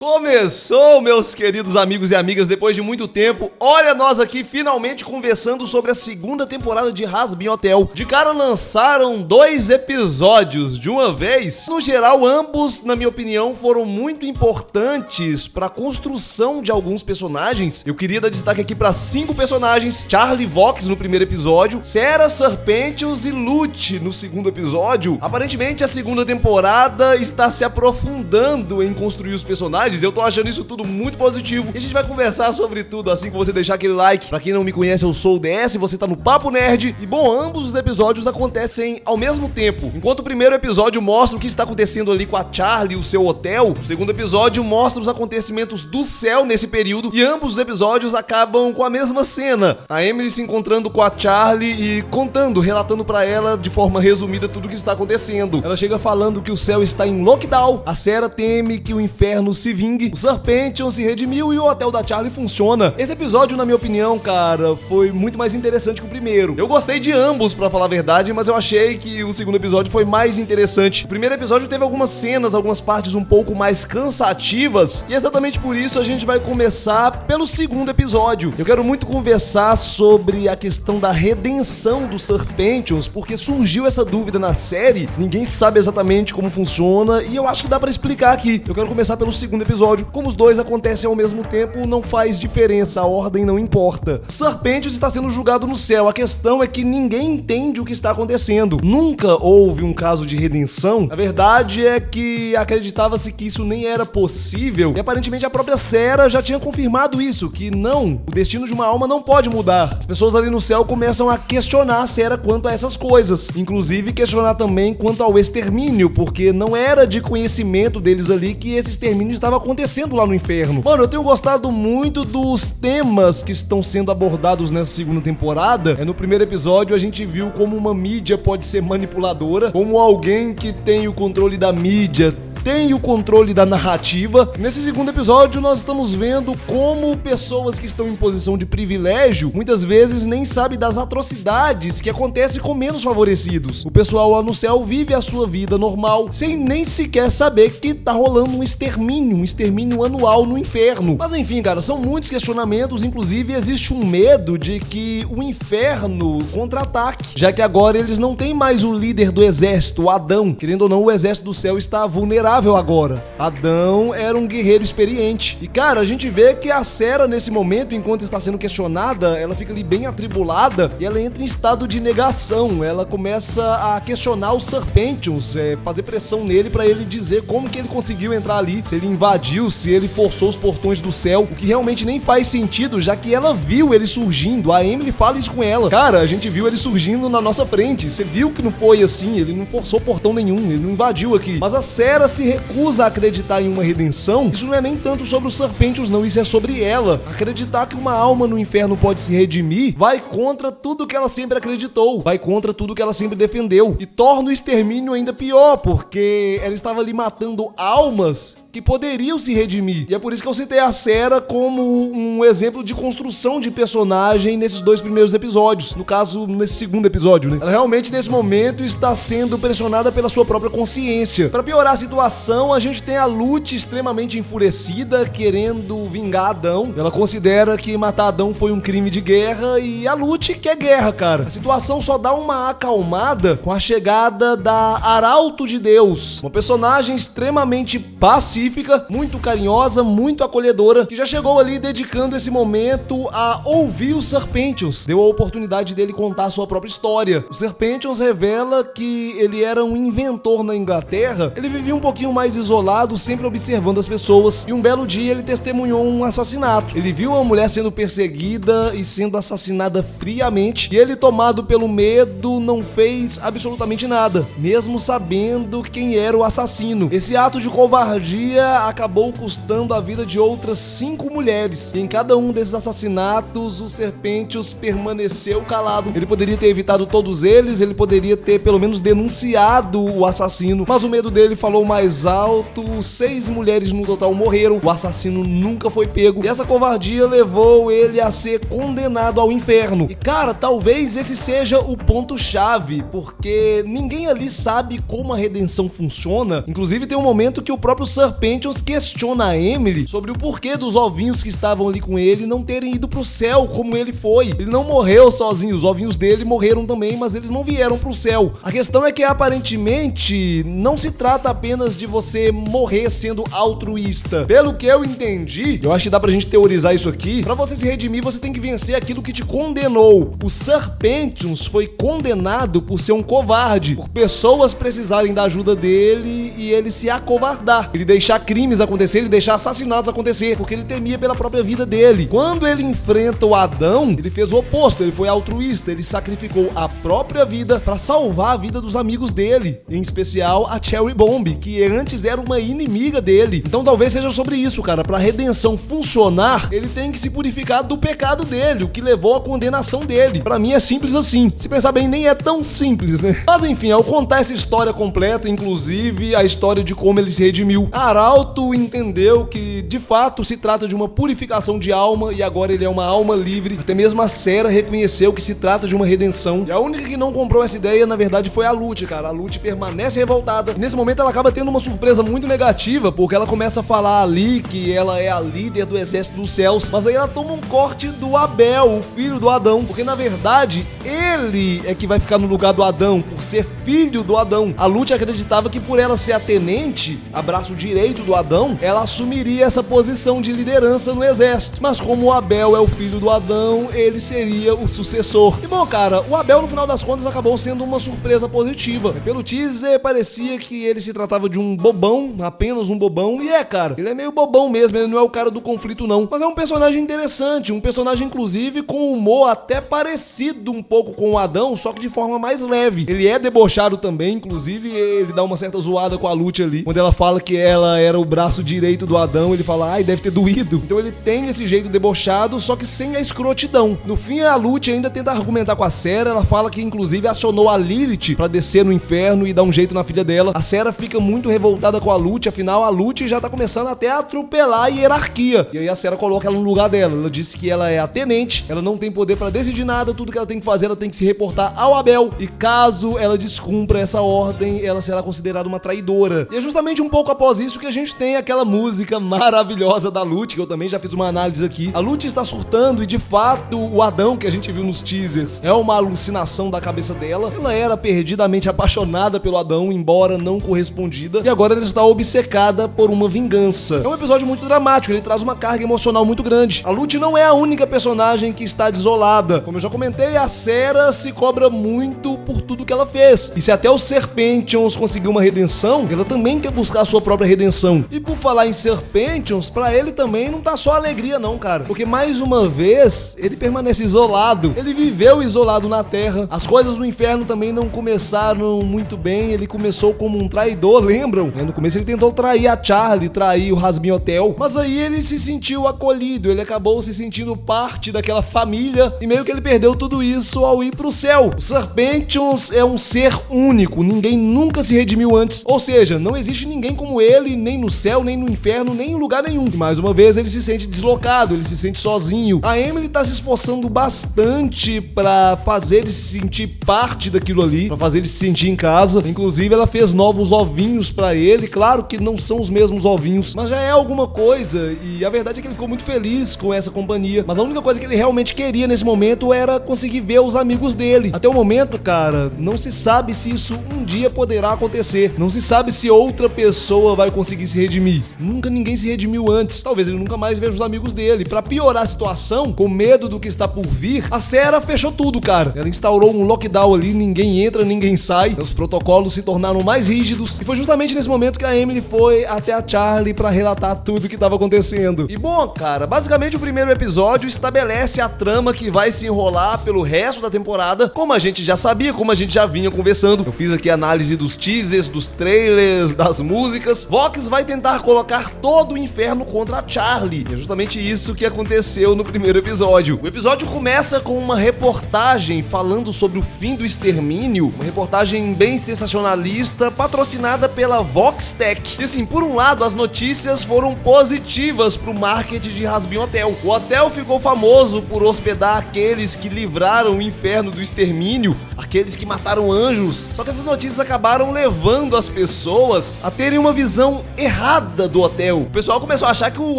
Começou, meus queridos amigos e amigas, depois de muito tempo. Olha nós aqui finalmente conversando sobre a segunda temporada de Hazbin Hotel. De cara lançaram 2 episódios de uma vez. No geral, ambos, na minha opinião, foram muito importantes para a construção de alguns personagens. Eu queria dar destaque aqui para 5 personagens: Charlie Vox no primeiro episódio, Sera Serpentius e Lute no segundo episódio. Aparentemente a segunda temporada está se aprofundando em construir os personagens. Eu tô achando isso tudo muito positivo e a gente vai conversar sobre tudo assim que você deixar aquele like. Pra quem não me conhece, eu sou o DS, você tá no Papo Nerd. E bom, ambos os episódios acontecem ao mesmo tempo. Enquanto o primeiro episódio mostra o que está acontecendo ali com a Charlie e o seu hotel, o segundo episódio mostra os acontecimentos do céu nesse período e ambos os episódios acabam com a mesma cena. A Emily se encontrando com a Charlie e relatando pra ela de forma resumida tudo o que está acontecendo. Ela chega falando que o céu está em lockdown, a Sera teme que o inferno se vingue, o Serpention se redimiu e o hotel da Charlie funciona. Esse episódio, na minha opinião, cara, foi muito mais interessante que o primeiro. Eu gostei de ambos, pra falar a verdade, mas eu achei que o segundo episódio foi mais interessante. O primeiro episódio teve algumas cenas, algumas partes um pouco mais cansativas, e exatamente por isso a gente vai começar pelo segundo episódio. Eu quero muito conversar sobre a questão da redenção dos Serpentions, porque surgiu essa dúvida na série, ninguém sabe exatamente como funciona, e eu acho que dá pra explicar aqui. Eu quero começar pelo segundo episódio. Como os dois acontecem ao mesmo tempo, não faz diferença, a ordem não importa. O Serpentius está sendo julgado no céu, a questão é que ninguém entende o que está acontecendo. Nunca houve um caso de redenção. A verdade é que acreditava-se que isso nem era possível, e aparentemente a própria Sera já tinha confirmado isso, que não, o destino de uma alma não pode mudar. As pessoas ali no céu começam a questionar a Sera quanto a essas coisas, inclusive questionar também quanto ao extermínio, porque não era de conhecimento deles ali que esse extermínio estava acontecendo lá no inferno. Mano, eu tenho gostado muito dos temas que estão sendo abordados nessa segunda temporada. No primeiro episódio a gente viu como uma mídia pode ser manipuladora, como alguém que tem o controle da mídia tem o controle da narrativa. Nesse segundo episódio nós estamos vendo como pessoas que estão em posição de privilégio muitas vezes nem sabem das atrocidades que acontecem com menos favorecidos. O pessoal lá no céu vive a sua vida normal sem nem sequer saber que tá rolando um extermínio anual no inferno. Mas enfim, cara, são muitos questionamentos, inclusive existe um medo de que o inferno contra-ataque, já que agora eles não têm mais o líder do exército, o Adão. Querendo ou não, o exército do céu está vulnerável agora. Adão era um guerreiro experiente. E cara, a gente vê que a Sera nesse momento, enquanto está sendo questionada, ela fica ali bem atribulada e ela entra em estado de negação. Ela começa a questionar os Serpentions, fazer pressão nele pra ele dizer como que ele conseguiu entrar ali, se ele invadiu, se ele forçou os portões do céu, o que realmente nem faz sentido, já que ela viu ele surgindo. A Emily fala isso com ela. Cara, a gente viu ele surgindo na nossa frente. Você viu que não foi assim, ele não forçou portão nenhum, ele não invadiu aqui. Mas a Sera se recusa a acreditar em uma redenção. Isso não é nem tanto sobre os Serpentios não, isso é sobre ela. Acreditar que uma alma no inferno pode se redimir vai contra tudo que ela sempre acreditou, vai contra tudo que ela sempre defendeu, e torna o extermínio ainda pior, porque ela estava ali matando almas que poderiam se redimir. E é por isso que eu citei a Sera como um exemplo de construção de personagem nesses 2 primeiros episódios. No caso, nesse segundo episódio, né? Ela realmente, nesse momento, está sendo pressionada pela sua própria consciência. Pra piorar a situação, a gente tem a Lute extremamente enfurecida, querendo vingar Adão. Ela considera que matar Adão foi um crime de guerra e a Lute quer guerra, cara. A situação só dá uma acalmada com a chegada da Arauto de Deus, uma personagem extremamente pacífica, muito carinhosa, muito acolhedora, que já chegou ali dedicando esse momento a ouvir os Serpentios. Deu a oportunidade dele contar a sua própria história. O Serpentios revela que ele era um inventor na Inglaterra, ele vivia um pouquinho mais isolado, sempre observando as pessoas, e um belo dia ele testemunhou um assassinato. Ele viu uma mulher sendo perseguida e sendo assassinada friamente, e ele, tomado pelo medo, não fez absolutamente nada, mesmo sabendo quem era o assassino. Esse ato de covardia acabou custando a vida de outras 5 mulheres, e em cada um desses assassinatos o Serpentius permaneceu calado. Ele poderia ter evitado todos eles, ele poderia ter pelo menos denunciado o assassino, mas o medo dele falou mais alto. 6 mulheres no total morreram, o assassino nunca foi pego, e essa covardia levou ele a ser condenado ao inferno. E cara, talvez esse seja o ponto-chave, porque ninguém ali sabe como a redenção funciona. Inclusive tem um momento que o próprio Serpentius Serpentions questiona a Emily sobre o porquê dos ovinhos que estavam ali com ele não terem ido pro céu como ele foi. Ele não morreu sozinho, os ovinhos dele morreram também, mas eles não vieram pro céu. A questão é que aparentemente não se trata apenas de você morrer sendo altruísta. Pelo que eu entendi, eu acho que dá pra gente teorizar isso aqui, pra você se redimir você tem que vencer aquilo que te condenou. O Serpentions foi condenado por ser um covarde, por pessoas precisarem da ajuda dele e ele se acovardar, ele deixar crimes acontecer, ele deixar assassinatos acontecer, porque ele temia pela própria vida dele. Quando ele enfrenta o Adão, ele fez o oposto, ele foi altruísta, ele sacrificou a própria vida pra salvar a vida dos amigos dele, em especial a Cherry Bomb, que antes era uma inimiga dele. Então talvez seja sobre isso, cara. Pra redenção funcionar, ele tem que se purificar do pecado dele, o que levou à condenação dele. Pra mim é simples assim. Se pensar bem, nem é tão simples, né? Mas enfim, ao contar essa história completa, inclusive a história de como ele se redimiu, Arauto entendeu que de fato se trata de uma purificação de alma e agora ele é uma alma livre. Até mesmo a Sera reconheceu que se trata de uma redenção. E a única que não comprou essa ideia, na verdade, foi a Lute, cara. A Lute permanece revoltada. E nesse momento ela acaba tendo uma surpresa muito negativa, porque ela começa a falar ali que ela é a líder do exército dos céus, mas aí ela toma um corte do Abel, o filho do Adão, porque na verdade ele é que vai ficar no lugar do Adão, por ser filho do Adão. A Lute acreditava que por ela ser a tenente, a braço direito do Adão, ela assumiria essa posição de liderança no exército, mas como o Abel é o filho do Adão, ele seria o sucessor. E bom, cara, o Abel no final das contas acabou sendo uma surpresa positiva. Pelo teaser parecia que ele se tratava de um bobão, apenas um bobão, e cara, ele é meio bobão mesmo, ele não é o cara do conflito não, mas é um personagem interessante, um personagem inclusive com humor até parecido um pouco com o Adão, só que de forma mais leve. Ele é debochado também, inclusive ele dá uma certa zoada com a Lute ali, quando ela fala que ela era o braço direito do Adão, ele fala, ai, deve ter doído. Então ele tem esse jeito debochado, só que sem a escrotidão. No fim, a Lute ainda tenta argumentar com a Sera, ela fala que inclusive acionou a Lilith pra descer no inferno e dar um jeito na filha dela. A Sera fica muito revoltada com a Lute, afinal a Lute já tá começando até a atropelar a hierarquia. E aí a Sera coloca ela no lugar dela. Ela disse que ela é a tenente, ela não tem poder pra decidir nada, tudo que ela tem que fazer, ela tem que se reportar ao Abel. E caso ela descumpra essa ordem, ela será considerada uma traidora. E é justamente um pouco após isso que a gente tem aquela música maravilhosa da Lute, que eu também já fiz uma análise aqui. A Lute está surtando e de fato o Adão que a gente viu nos teasers é uma alucinação da cabeça dela. Ela era perdidamente apaixonada pelo Adão, embora não correspondida, e agora ela está obcecada por uma vingança. É um episódio muito dramático, ele traz uma carga emocional muito grande. A Lute não é a única personagem que está desolada. Como eu já comentei, a Sera se cobra muito por tudo que ela fez. E se até o Serpentions conseguiu uma redenção, ela também quer buscar a sua própria redenção. E por falar em Serpentions, pra ele também não tá só alegria não, cara. Porque mais uma vez, ele permanece isolado. Ele viveu isolado na Terra. As coisas do inferno também não começaram muito bem. Ele começou como um traidor, lembram? No começo ele tentou trair a Charlie, trair o Hazbin Hotel. Mas aí ele se sentiu acolhido. Ele acabou se sentindo parte daquela família. E meio que ele perdeu tudo isso ao ir pro céu. O Serpentions é um ser único. Ninguém nunca se redimiu antes. Ou seja, não existe ninguém como ele, nem no céu, nem no inferno, nem em lugar nenhum. E mais uma vez ele se sente deslocado, ele se sente sozinho. A Emily tá se esforçando bastante pra fazer ele se sentir parte daquilo ali, pra fazer ele se sentir em casa. Inclusive ela fez novos ovinhos pra ele. Claro que não são os mesmos ovinhos, mas já é alguma coisa. E a verdade é que ele ficou muito feliz com essa companhia. Mas a única coisa que ele realmente queria nesse momento era conseguir ver os amigos dele. Até o momento, cara, não se sabe se isso um dia poderá acontecer. Não se sabe se outra pessoa vai conseguir se redimir. Nunca ninguém se redimiu antes. Talvez ele nunca mais veja os amigos dele. Pra piorar a situação, com medo do que está por vir, a Sera fechou tudo, cara. Ela instaurou um lockdown ali, ninguém entra, ninguém sai. Os protocolos se tornaram mais rígidos. E foi justamente nesse momento que a Emily foi até a Charlie pra relatar tudo o que estava acontecendo. E bom, cara, basicamente o primeiro episódio estabelece a trama que vai se enrolar pelo resto da temporada, como a gente já sabia, como a gente já vinha conversando. Eu fiz aqui a análise dos teasers, dos trailers, das músicas. Vox vai tentar colocar todo o inferno contra a Charlie. E é justamente isso que aconteceu no primeiro episódio. O episódio começa com uma reportagem falando sobre o fim do extermínio, uma reportagem bem sensacionalista, patrocinada pela Vox Tech. E assim, por um lado, as notícias foram positivas pro marketing de Hazbin Hotel. O hotel ficou famoso por hospedar aqueles que livraram o inferno do extermínio, aqueles que mataram anjos. Só que essas notícias acabaram levando as pessoas a terem uma visão errada do hotel. O pessoal começou a achar que o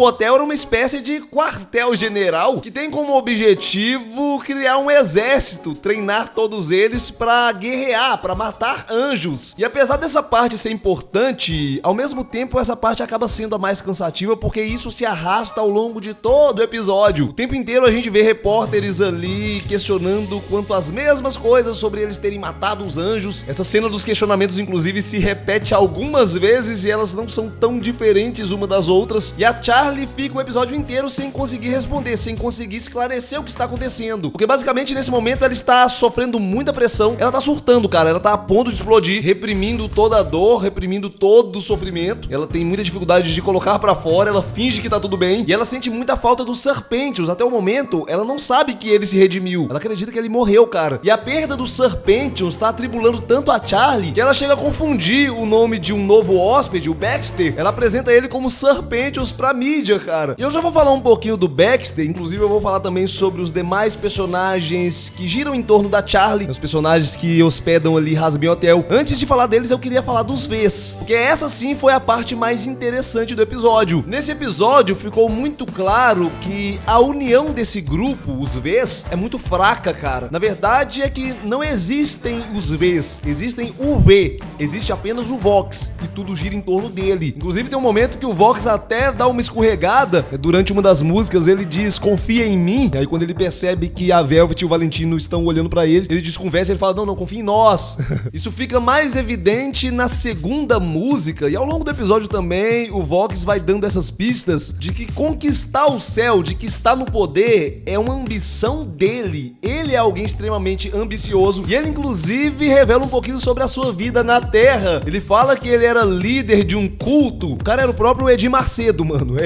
hotel era uma espécie de quartel-general que tem como objetivo criar um exército, treinar todos eles pra guerrear, pra matar anjos. E apesar dessa parte ser importante, ao mesmo tempo essa parte acaba sendo a mais cansativa porque isso se arrasta ao longo de todo o episódio. O tempo inteiro a gente vê repórteres ali questionando quanto às mesmas coisas sobre eles terem matado os anjos. Essa cena dos questionamentos inclusive se repete algumas vezes e elas não são tão diferentes uma das outras. E a Charlie fica o episódio inteiro sem conseguir responder, sem conseguir esclarecer o que está acontecendo. Porque basicamente nesse momento ela está sofrendo muita pressão, ela tá surtando, cara, ela tá a ponto de explodir, reprimindo toda a dor, reprimindo todo o sofrimento. Ela tem muita dificuldade de colocar pra fora, ela finge que tá tudo bem e ela sente muita falta do Serpentius. Até o momento, ela não sabe que ele se redimiu, ela acredita que ele morreu, cara. E a perda do Serpentius tá atribulando tanto a Charlie que ela chega a confundir o nome de um novo hóspede, o Baxter. Ela apresenta ele como Serpentius pra mídia, cara. E eu já vou falar um pouquinho do Baxter, inclusive eu vou falar também sobre os demais personagens que giram em torno da Charlie, os personagens que hospedam ali Hazbin Hotel. Antes de falar deles, eu queria falar dos Vs, porque essa sim foi a parte mais interessante do episódio. Nesse episódio ficou muito claro que a união desse grupo, os Vs, é muito fraca, cara. Na verdade é que não existem os Vs, existem o V, existe apenas o Vox e tudo gira em torno dele. Inclusive tem um momento que o Vox até dá uma escorregada, durante uma das músicas ele diz confia em mim, e aí quando ele percebe que a Velvet e o Valentino estão olhando pra ele desconversa e ele fala não, confia em nós. Isso fica mais evidente na segunda música e ao longo do episódio também o Vox vai dando essas pistas de que conquistar o céu, de que estar no poder é uma ambição dele. Ele é alguém extremamente ambicioso e ele inclusive revela um pouquinho sobre a sua vida na Terra. Ele fala que ele era líder de um culto. O cara era o próprio Edir Macedo, mano,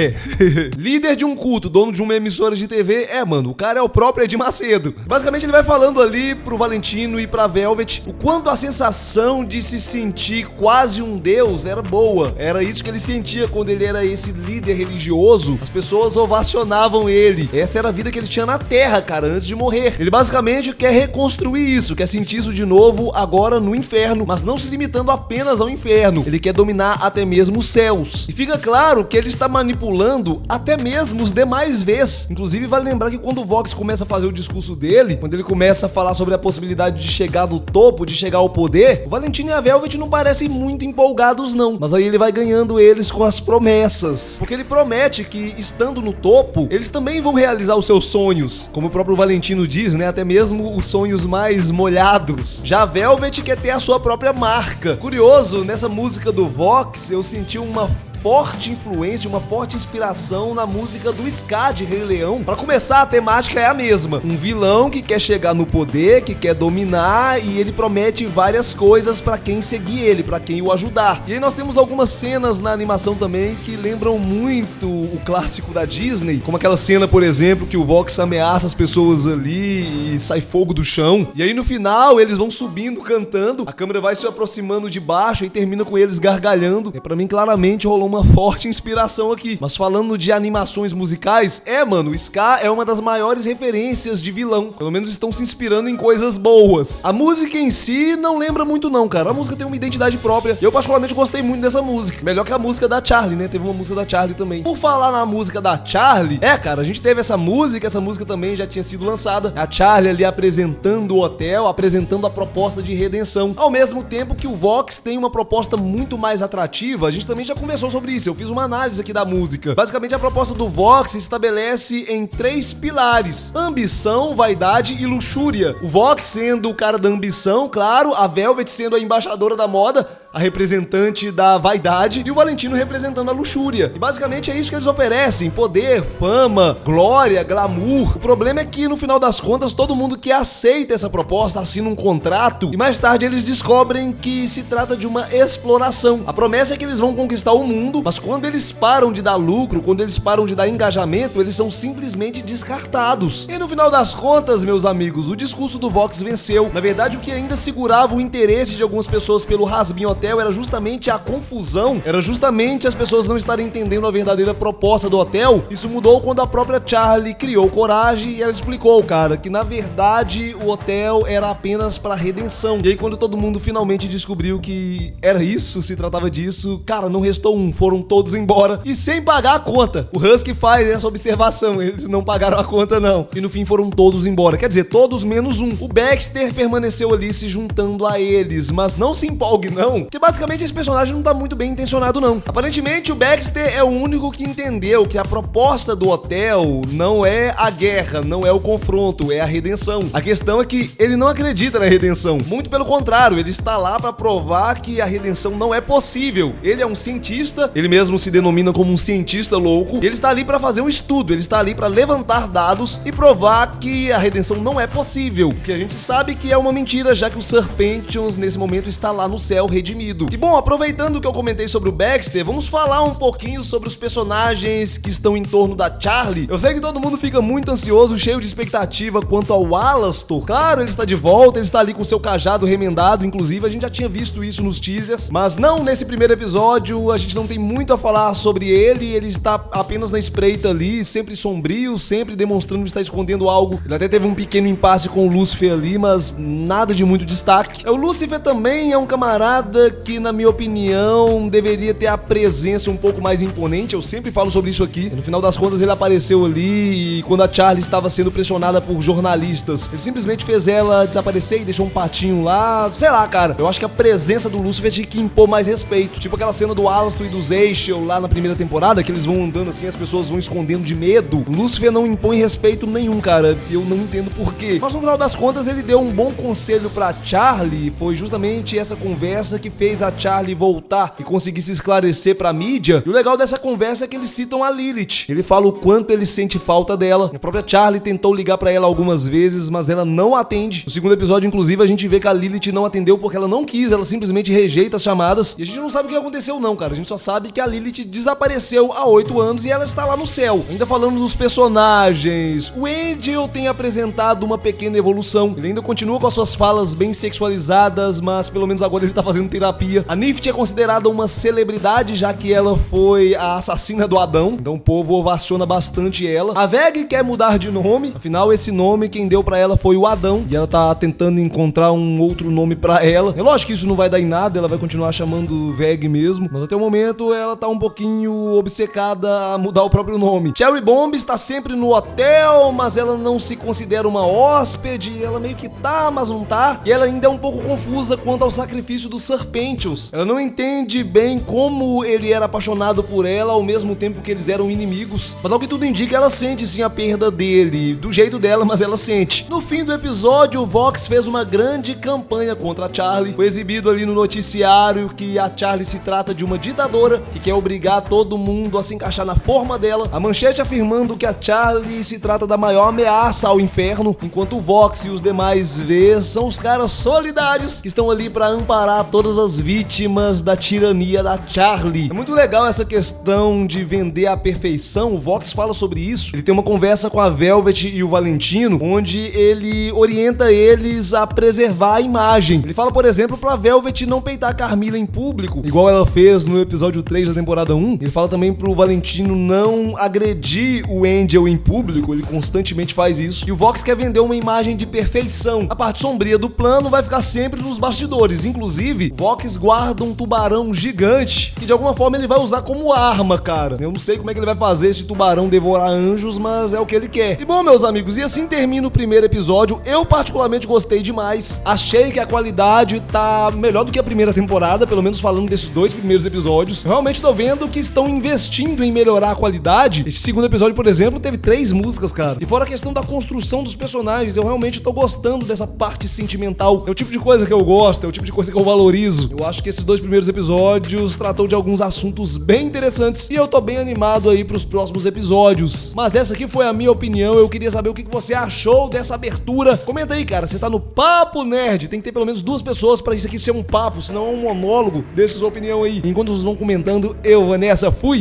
líder de um culto, dono de uma emissora de TV, mano, o cara é o próprio Edir Macedo. Basicamente ele vai falando ali pro Valentino e pra Velvet o quanto a sensação de se sentir quase um deus era boa. Era isso que ele sentia quando ele era esse líder religioso. As pessoas ovacionavam ele. Essa era a vida que ele tinha na Terra, cara, antes de morrer. Ele basicamente quer reconstruir isso, quer sentir isso de novo agora no inferno, mas não se limitando apenas ao inferno. Ele quer dominar até mesmo os céus. E fica claro que ele está manipulando até mesmo os demais Vs. Inclusive vale lembrar que quando o Vox começa a fazer o discurso dele, quando ele começa a falar sobre a possibilidade de chegar no topo, de chegar ao poder, o Valentino e a Velvet não parecem muito empolgados não, mas aí ele vai ganhando eles com as promessas, porque ele promete que estando no topo, eles também vão realizar os seus sonhos, como o próprio Valentino diz, né, até mesmo os sonhos mais molhados. Já a Velvet quer ter a sua própria marca. Curioso, nessa música do Vox, eu senti uma forte influência, uma forte inspiração na música do Scar de Rei Leão. Pra começar, a temática é a mesma. Um vilão que quer chegar no poder, que quer dominar e ele promete várias coisas pra quem seguir ele, pra quem o ajudar. E aí nós temos algumas cenas na animação também que lembram muito o clássico da Disney, como aquela cena, por exemplo, que o Vox ameaça as pessoas ali e sai fogo do chão. E aí no final eles vão subindo, cantando, a câmera vai se aproximando de baixo e termina com eles gargalhando. E pra mim claramente rolou uma forte inspiração aqui. Mas falando de animações musicais, mano, o Scar é uma das maiores referências de vilão. Pelo menos estão se inspirando em coisas boas. A música em si não lembra muito não, cara. A música tem uma identidade própria. Eu particularmente gostei muito dessa música. Melhor que a música da Charlie, né? Teve uma música da Charlie também. Por falar na música da Charlie, cara, a gente teve essa música também já tinha sido lançada. A Charlie ali apresentando o hotel, apresentando a proposta de redenção. Ao mesmo tempo que o Vox tem uma proposta muito mais atrativa, a gente também já conversou sobre isso, eu fiz uma análise aqui da música. Basicamente a proposta do Vox se estabelece em 3 pilares: ambição, vaidade e luxúria. O Vox sendo o cara da ambição, claro, a Velvet sendo a embaixadora da moda, a representante da vaidade, e o Valentino representando a luxúria. E basicamente é isso que eles oferecem: poder, fama, glória, glamour. O problema é que no final das contas todo mundo que aceita essa proposta assina um contrato e mais tarde eles descobrem que se trata de uma exploração. A promessa é que eles vão conquistar o mundo, mas quando eles param de dar lucro, quando eles param de dar engajamento, eles são simplesmente descartados. E no final das contas, meus amigos, o discurso do Vox venceu. Na verdade, o que ainda segurava o interesse de algumas pessoas pelo Hazbin Hotel hotel era justamente a confusão, era justamente as pessoas não estarem entendendo a verdadeira proposta do hotel. Isso mudou quando a própria Charlie criou coragem e ela explicou, cara, que na verdade o hotel era apenas pra redenção. E aí quando todo mundo finalmente descobriu que era isso, se tratava disso, cara, não restou um, foram todos embora e sem pagar a conta. O Husky faz essa observação, eles não pagaram a conta não. E no fim foram todos embora, quer dizer, todos menos um. O Baxter permaneceu ali se juntando a eles, mas não se empolgue não, porque basicamente esse personagem não tá muito bem intencionado não. Aparentemente o Baxter é o único que entendeu que a proposta do hotel não é a guerra, não é o confronto, é a redenção. A questão é que ele não acredita na redenção, muito pelo contrário, ele está lá pra provar que a redenção não é possível. Ele é um cientista, ele mesmo se denomina como um cientista louco, ele está ali pra fazer um estudo, ele está ali pra levantar dados e provar que a redenção não é possível, que a gente sabe que é uma mentira, já que o Serpentions nesse momento está lá no céu redimido. E bom, aproveitando que eu comentei sobre o Baxter, vamos falar um pouquinho sobre os personagens que estão em torno da Charlie. Eu sei que todo mundo fica muito ansioso, cheio de expectativa quanto ao Alastor. Claro, ele está de volta, ele está ali com seu cajado remendado, inclusive a gente já tinha visto isso nos teasers, mas não nesse primeiro episódio, a gente não tem muito a falar sobre ele está apenas na espreita ali, sempre sombrio, sempre demonstrando estar escondendo algo. Ele até teve um pequeno impasse com o Lucifer ali, mas nada de muito destaque. O Lucifer também é um camarada que, na minha opinião, deveria ter a presença um pouco mais imponente, eu sempre falo sobre isso aqui. No final das contas ele apareceu ali e quando a Charlie estava sendo pressionada por jornalistas, ele simplesmente fez ela desaparecer e deixou um patinho lá, sei lá, cara. Eu acho que a presença do Lucifer tinha que impor mais respeito, tipo aquela cena do Alastor e do Zayshel lá na primeira temporada, que eles vão andando assim, as pessoas vão escondendo de medo. O Lucifer não impõe respeito nenhum, cara, eu não entendo por quê. Mas no final das contas ele deu um bom conselho pra Charlie, foi justamente essa conversa que fez a Charlie voltar e conseguir se esclarecer pra mídia. E o legal dessa conversa é que eles citam a Lilith. Ele fala o quanto ele sente falta dela. A própria Charlie tentou ligar pra ela algumas vezes, mas ela não atende. No segundo episódio, inclusive, a gente vê que a Lilith não atendeu porque ela não quis, ela simplesmente rejeita as chamadas. E a gente não sabe o que aconteceu não, cara. A gente só sabe que a Lilith desapareceu há 8 anos e ela está lá no céu. Ainda falando dos personagens, o Angel tem apresentado uma pequena evolução. Ele ainda continua com as suas falas bem sexualizadas, mas pelo menos agora ele tá fazendo terapia. A Nifty é considerada uma celebridade, já que ela foi a assassina do Adão, então o povo ovaciona bastante ela. A Veg quer mudar de nome, afinal esse nome quem deu pra ela foi o Adão, e ela tá tentando encontrar um outro nome pra ela. É lógico que isso não vai dar em nada, ela vai continuar chamando Veg mesmo, mas até o momento ela tá um pouquinho obcecada a mudar o próprio nome. Cherry Bomb está sempre no hotel, mas ela não se considera uma hóspede, ela meio que tá, mas não tá, e ela ainda é um pouco confusa quanto ao sacrifício do Serpentions. Ela não entende bem como ele era apaixonado por ela ao mesmo tempo que eles eram inimigos, mas ao que tudo indica ela sente sim a perda dele, do jeito dela, mas ela sente. No fim do episódio, o Vox fez uma grande campanha contra a Charlie. Foi exibido ali no noticiário que a Charlie se trata de uma ditadora que quer obrigar todo mundo a se encaixar na forma dela. A manchete afirmando que a Charlie se trata da maior ameaça ao inferno, enquanto o Vox e os demais Vs são os caras solidários que estão ali pra amparar todas as vítimas da tirania da Charlie. É muito legal essa questão de vender a perfeição, o Vox fala sobre isso. Ele tem uma conversa com a Velvet e o Valentino, onde ele orienta eles a preservar a imagem. Ele fala, por exemplo, pra Velvet não peitar a Carmilla em público, igual ela fez no episódio 3 da temporada 1. Ele fala também pro Valentino não agredir o Angel em público, ele constantemente faz isso. E o Vox quer vender uma imagem de perfeição. A parte sombria do plano vai ficar sempre nos bastidores. Inclusive, Vox guarda um tubarão gigante que de alguma forma ele vai usar como arma, cara. Eu não sei como é que ele vai fazer esse tubarão devorar anjos, mas é o que ele quer. E bom, meus amigos, e assim termina o primeiro episódio. Eu particularmente gostei demais. Achei que a qualidade tá melhor do que a primeira temporada, pelo menos falando desses 2 primeiros episódios. Eu realmente tô vendo que estão investindo em melhorar a qualidade. Esse segundo episódio, por exemplo, teve 3 músicas, cara. E fora a questão da construção dos personagens, eu realmente tô gostando dessa parte sentimental. É o tipo de coisa que eu gosto, é o tipo de coisa que eu valorizo. Eu acho que esses 2 primeiros episódios tratou de alguns assuntos bem interessantes e eu tô bem animado aí pros próximos episódios. Mas essa aqui foi a minha opinião, eu queria saber o que você achou dessa abertura. Comenta aí, cara, você tá no Papo Nerd, tem que ter pelo menos 2 pessoas pra isso aqui ser um papo, senão é um monólogo. Deixa sua opinião aí. Enquanto vocês vão comentando, eu vou nessa, fui!